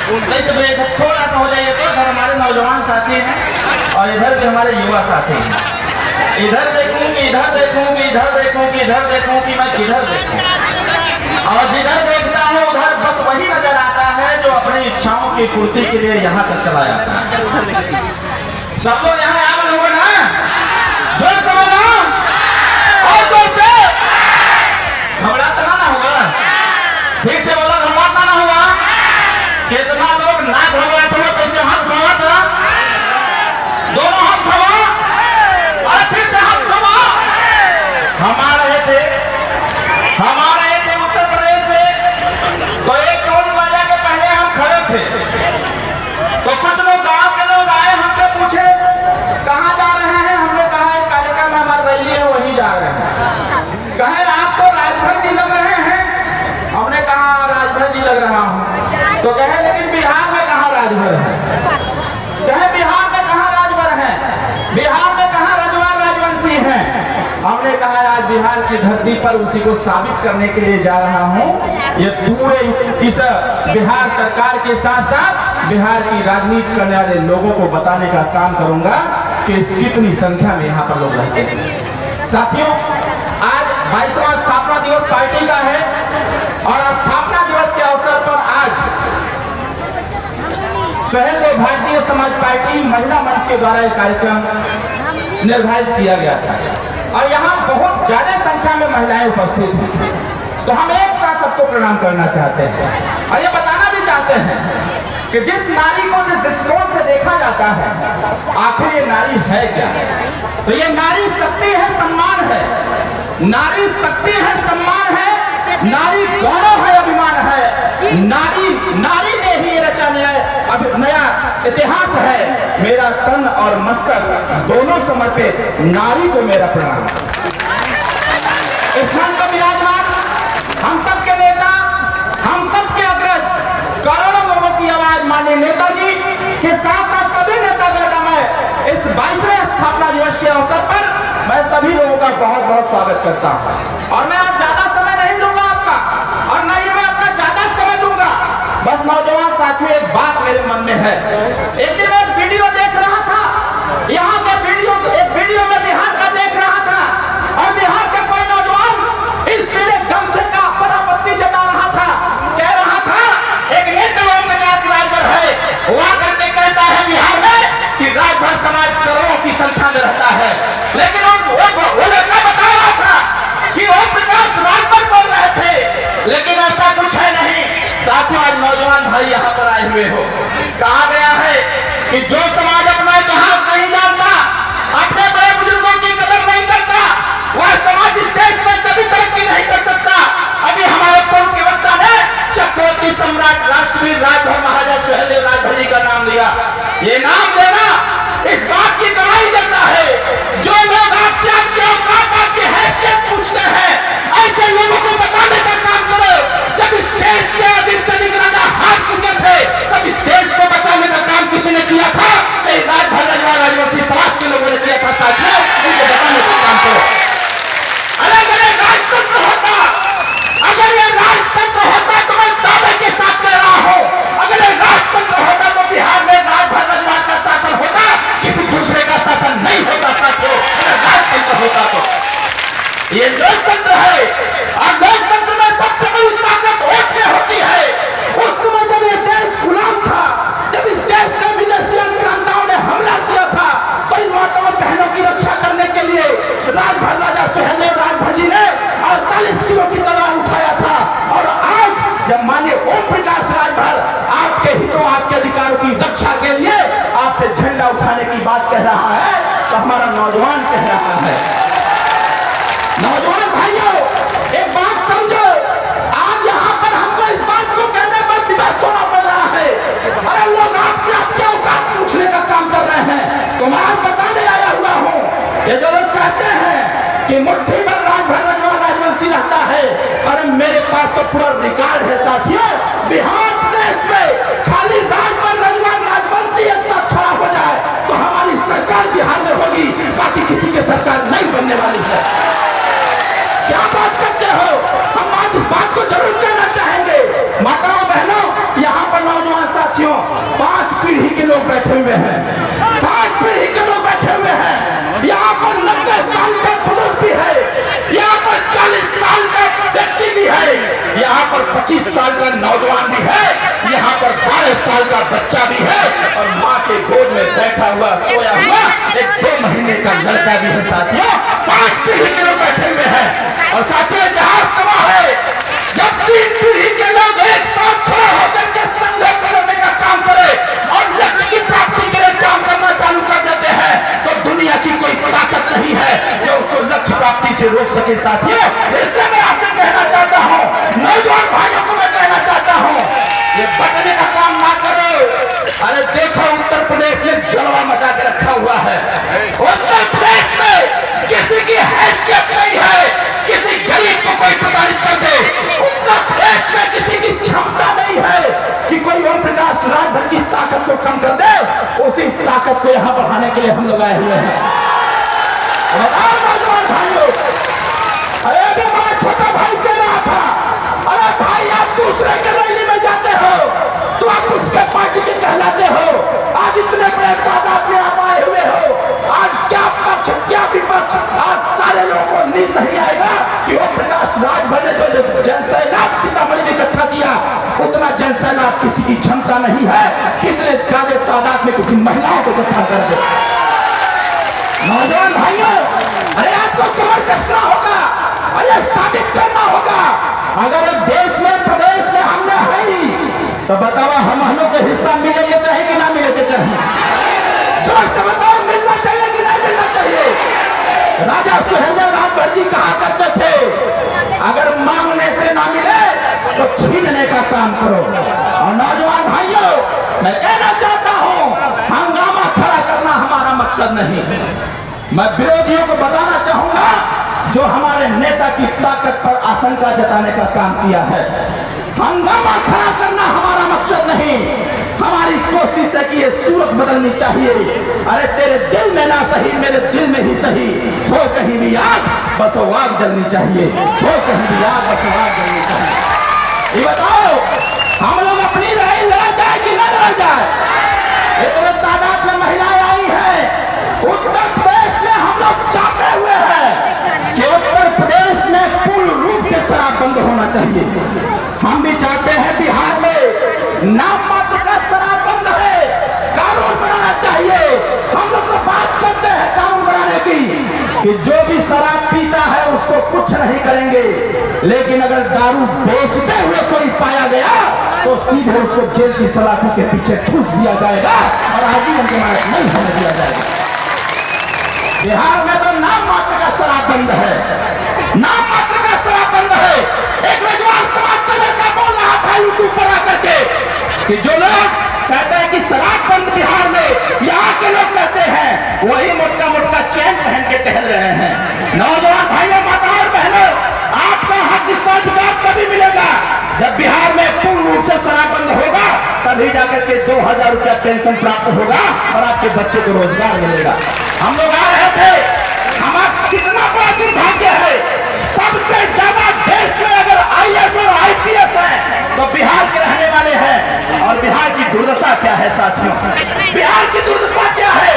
थोड़ा सा हो जाइए तो सर हमारे नौजवान साथी हैं और इधर के हमारे युवा साथी हैं। इधर देखूंगी इधर देखूंगी इधर देखूंगी इधर देखूंगी मैं किधर देखूं और जिधर देखता हूँ उधर बस वही नजर आता है जो अपनी इच्छाओं की पूर्ति के लिए यहाँ तक चला जाता है। सब लोग यहाँ आगे हुए ना जोर से बोलो और जोर से घबराता ना होगा। ठीक से बोला घबराता ना होगा। कितना लोग ना घबराते हो तो हाथ घुमा था दोनों हाथ घुमा और फिर से हाथ घुमा। हम आ रहे थे उत्तर प्रदेश से तो एक टोल प्लाजा के पहले हम खड़े थे तो कुछ लोग गांव के लोग आए हमसे पूछे कहाँ जा रहे हैं। हमने कहा एक कार्यक्रम में हमारी रैली है वहीं जा रहे हैं। कहे आप तो राजभर जी लग रहे हैं। हमने कहा राजभर जी लग रहा हूँ। तो कहे लेकिन बिहार में कहाँ राजभर है। कहे बिहार में कहाँ राजभर है। बिहार में कहाँ रजवान राजवंशी हैं। हमने कहा आज बिहार की धरती पर उसी को साबित करने के लिए जा रहा हूँ। ये पूरे इस बिहार सरकार के साथ साथ बिहार की राजनीति करने वाले लोगों को बताने का काम करूंगा कि कितनी संख्या में यहाँ पर लोग रहते हैं। साथियों आज 22वां स्थापना दिवस पार्टी का है और स्थापना दिवस के अवसर पर आज सहदेव भारतीय समाज पार्टी महिला मंच के द्वारा एक कार्यक्रम निर्धारित किया गया था और यहाँ बहुत ज्यादा संख्या में महिलाएं उपस्थित हैं। तो हम एक साथ सबको प्रणाम करना चाहते हैं और ये बताना भी चाहते हैं कि जिस नारी को जिस दृष्टिकोण से देखा जाता है आखिर ये नारी है क्या। तो ये नारी शक्ति है, सम्मान है। नारी शक्ति है, सम्मान है। नारी गौरव है, अभिमान है। नारी ने ही रचा नया इतिहास है। मेरा तन और मस्तक दोनों समर्पित नारी को मेरा प्रणाम। इस मंच पर विराजमान हम सबके नेता, हम सबके अग्रज, करोड़ों लोगों की आवाज माननीय नेताजी के साथ साथ सभी नेतागण का मैं इस 22वें स्थापना दिवस के अवसर पर मैं सभी लोगों का बहुत बहुत स्वागत करता हूं। और मैं आज ज्यादा समय नहीं दूंगा आपका और न ही मैं अपना ज्यादा समय दूंगा। बस नौजवान साथियों एक बात मेरे मन में है। एक दिन मैं एक वीडियो देख रहा था, यहाँ के वीडियो में बिहार का देख रहा था और बिहार के कोई नौजवान इस पीले गमछे का परापत्ति जता रहा था। कह रहा था एक नेता राजभर है, हुआ करके कहता है बिहार में कि राजभर समाज करोड़ों की संख्या में रहता है। लेकिन वो लड़का बता रहा था कि ओम प्रकाश राजभर बोल रहे थे, लेकिन ऐसा कुछ है नहीं। साथियों आज नौजवान भाई यहाँ पर आए हुए हो, कहा गया है कि जो समाज अपना इतिहास नहीं जानता, अपने बड़े बुजुर्गों की कदर नहीं करता, वह समाज इस देश में कभी तरक्की नहीं कर सकता। अभी हमारे पूर्व के वक्ता ने चक्रवर्ती सम्राट राष्ट्रवीर राजभर महाराजा सहदेव राजभर जी का नाम लिया। ये नाम लेना इस बात की गवाही देता है जो लोग आपसे आपकी औकात आपकी हैसियत पूछते हैं, ऐसे लोगों को बताने का काम करो। जब इस देश के अधिक से अधिक राजा हार चुके थे तब इस देश को बचाने का काम किसी ने किया था? राजभर रजवान राजवंशी समाज के लोगों ने किया था। साथियों उनको बताने का काम करो। अलग अलग राजतंत्र होता, अगर ये राजतंत्र होता तो मैं दावे के साथ कह रहा हूं, अगर ये राजतंत्र होता तो बिहार में राजभर रजवान का शासन होता, किसी दूसरे का शासन नहीं होता। साथियों अगर राजतंत्र होता तो ये लोकतंत्र है और लोकतंत्र में सबसे बड़ी ताकत वोट में होती है। उस समय जब ये देश गुलाम था, जब इस देश में विदेशी आक्रांताओं ने हमला किया था तो इन माताओं बहनों की रक्षा करने के लिए राजभर राजा सहदेव राजभर जी ने 48 किलो की तलवार उठाया था। और आज जब माननीय ओम प्रकाश राजभर आपके हितों आपके अधिकारों की रक्षा के लिए आपसे झंडा उठाने की बात कह रहा है तो हमारा नौजवान कह रहा है। नौजवान भाइयों एक बात समझो, आज यहाँ पर हमको इस बात को कहने पर विवश होना पड़ रहा है। अरे लोग आपसे आपके औकात पूछने का काम कर रहे हैं, तो मैं आज बताने आया हुआ हूँ। ये जो लोग कहते हैं कि मुट्ठी भर राजभर रजवान राजवंशी रहता है, अरे मेरे पास तो पूरा रिकॉर्ड है साथियों। बिहार प्रदेश में खाली राजभर रजवान राजवंशी एक साथ खड़ा हो जाए तो हमारी सरकार बिहार में होगी, बाकी किसी की सरकार नहीं बनने वाली है। क्या बात करते हो? हम आज इस बात को जरूर कहना चाहेंगे। माताओं बहनों यहाँ पर नौजवान साथियों बैठे हुए हैं, 5 पीढ़ी के लोग बैठे हुए हैं। यहाँ पर 90 साल का बुजुर्ग भी है, यहाँ पर 40 साल का व्यक्ति भी है, यहाँ पर 25 साल का नौजवान भी है, यहाँ पर 12 साल का बच्चा भी है और माँ के गोद में बैठा हुआ सोया हुआ एक 2 महीने का लड़का भी है। साथियों, 5 पीढ़ी के लोग बैठे हुए हैं और साथियों इतिहास गवाह है, जब 3 पीढ़ी के लोग एक साथ खड़े होकर के संघर्ष करने का काम करे और लक्ष्य की प्राप्ति के लिए काम करना चालू कर देते हैं तो दुनिया की कोई ताकत नहीं है जो उसको लक्ष्य प्राप्ति से रोक सके। साथियों, इसलिए मैं आपसे कहना चाहता हूँ, नौजवान भाइयों को मैं कहना चाहता हूँ, ये बटने का काम ना करो। अरे देखो, उत्तर प्रदेश में जलवा मचा के रखा हुआ है। उत्तर प्रदेश में किसी की हैसियत नहीं है, किसी गरीब को कोई प्रताड़ित कर दे। उत्तर प्रदेश में किसी की क्षमता नहीं है कि कोई ओम प्रकाश राजभर की ताकत को कम कर दे। उसी ताकत को यहाँ बढ़ाने के लिए हम लोग आए हुए हैं। नौजवान भाइयों, अरे अभी हमारा छोटा भाई कह रहा था, अरे भाई आप दूसरे के रैली में जाते हो तो आप उसके पार्टी के कहलाते हो। आज इतने बड़े तादाद में आप आए हुए हो, आज क्या पक्ष क्या विपक्ष, आज सारे लोगों को नींद नहीं आएगा कि ओम प्रकाश राजभर ने जो जनसैलाब सीतामढ़ी में इकट्ठा किया, उतना जनसैलाब किसी की क्षमता नहीं है कितने ज्यादा तादाद में किसी महिलाओं को इकट्ठा कर दे। नौजवान भाइयों, अरे आपको कमर कसना होगा, अरे साबित करना होगा। अगर देश में प्रदेश में हमने है ही तो बताओ हम लोग को हिस्सा मिले के चाहिए कि ना मिले के चाहिए? जोर से बताओ, मिलना चाहिए कि नहीं मिलना चाहिए? राजा सुहेलदेव राजभर जी कहा करते थे, अगर मांगने से ना मिले तो छीनने का काम करो। और नौजवान भाइयों, मैं कहना चाहता हूं, हंगामा खड़ा करना हमारा मकसद नहीं। मैं विरोधियों को बताना चाहूंगा जो हमारे नेता की ताकत पर आशंका जताने का काम किया है, हंगामा खड़ा करना हमारा मकसद नहीं। हमारी कोशिश है कि ये सूरत बदलनी चाहिए। अरे तेरे दिल में ना सही, मेरे दिल में ही सही, हो कहीं भी आग बस वो आग जलनी चाहिए, हो कहीं भी आग बस वो आग जलनी चाहिए। ये बताओ, हम लोग अपनी लड़ाई लड़ा जाए कि न लड़ा जाए? इतने तादाद में महिलाएं आई हैं। उत्तर प्रदेश में हम लोग चाहते हुए हैं कि उत्तर प्रदेश में पूर्ण रूप से शराब बंद होना चाहिए। हम भी चाहते हैं बिहार में नाम मात्र का शराब बंद है, कानून बनाना चाहिए। हम लोग तो बात करते हैं कानून बनाने की कि जो भी शराब पीता है उसको कुछ नहीं करेंगे, लेकिन अगर दारू बेचते हुए कोई पाया गया तो सीधे उसको जेल की सलाखों के पीछे ठूस दिया जाएगा और आजीवन जमानत नहीं होने दिया जाएगा। बिहार में तो नाम मात्र का शराब बंद है, नाम मात्र का शराब बंद है। एक नौजवान समाज का लड़का बोल रहा था यूट्यूब पर आकर के कि जो लोग कहते हैं कि शराब बंद बिहार में, यहाँ के लोग कहते हैं वही मोटका मोटका चैन पहन के टहल रहे हैं। नौजवान भाइयों, माताओं और बहनों, आपका हक अधिकार तभी मिलेगा जब बिहार में पूर्ण रूप से शराब बंद होगा, तभी जाकर के 2000 रुपया पेंशन प्राप्त होगा और आपके बच्चे को रोजगार मिलेगा। हम लोग आ रहे थे, हमारा कितना बड़ा दुर्भाग्य है, सबसे ज्यादा देश में अगर IAS और IPS है तो बिहार के रहने वाले हैं। और बिहार की दुर्दशा क्या है साथियों? बिहार की दुर्दशा क्या है?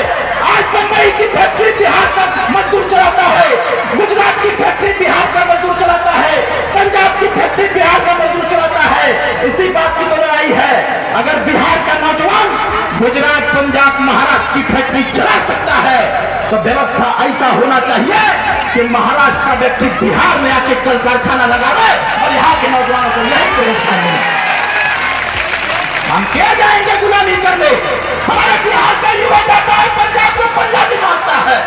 आज बम्बई की फैक्ट्री बिहार का मजदूर चलाता है, गुजरात की फैक्ट्री बिहार का मजदूर चलाता है, पंजाब की फैक्ट्री बिहार का मजदूर चलाता है। इसी बात की तो लड़ाई है। अगर बिहार का नौजवान गुजरात, पंजाब, महाराष्ट्र की फैक्ट्री चला सकता है तो व्यवस्था ऐसा होना चाहिए कि महाराष्ट्र का व्यक्ति बिहार में आके कल कारखाना लगावे और यहाँ के नौजवानों को यही व्यवस्था मिले। हम क्या जाएंगे गुलामी करने? हमारे बिहार का युवा जाता है पंजाब को पंजाबी मानता है,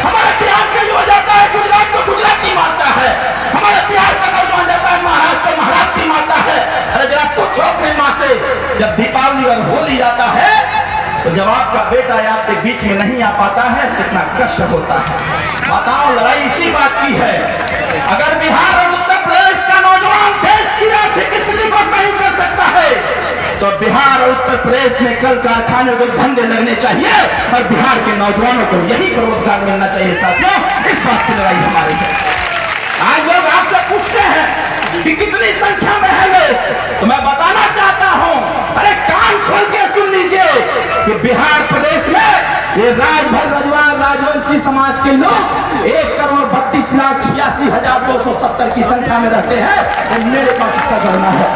हमारे बिहार का युवा जाता है गुजरात को गुजराती मानता है, हमारे बिहार का नौजवान जाता है महाराष्ट्र को महाराष्ट्री मानता है। अरे जरा पूछो अपने माँ से, जब दीपावली और होली आता है तो जब आपका बेटा आपके बीच में नहीं आ पाता है कितना कष्ट होता है। बताओ, लड़ाई इसी बात की है। अगर बिहार और उत्तर प्रदेश का नौजवान देश की आर्थिक स्थिति को सही कर सकता है तो बिहार और उत्तर प्रदेश में कल कारखाने को धंधे लगने चाहिए और बिहार के नौजवानों को यही रोजगार मिलना चाहिए। साथियों, इस बात की लड़ाई हमारी है। आज लोग आपसे पूछते हैं कि कितनी संख्या में है ये, तो मैं बताना चाहता हूं, अरे कान खोल के सुन लीजिए कि बिहार प्रदेश में ये राजभर रजवार राजवंशी समाज के लोग 1,32,86,270 की संख्या में रहते हैं। मेरे पास इसका गणना है।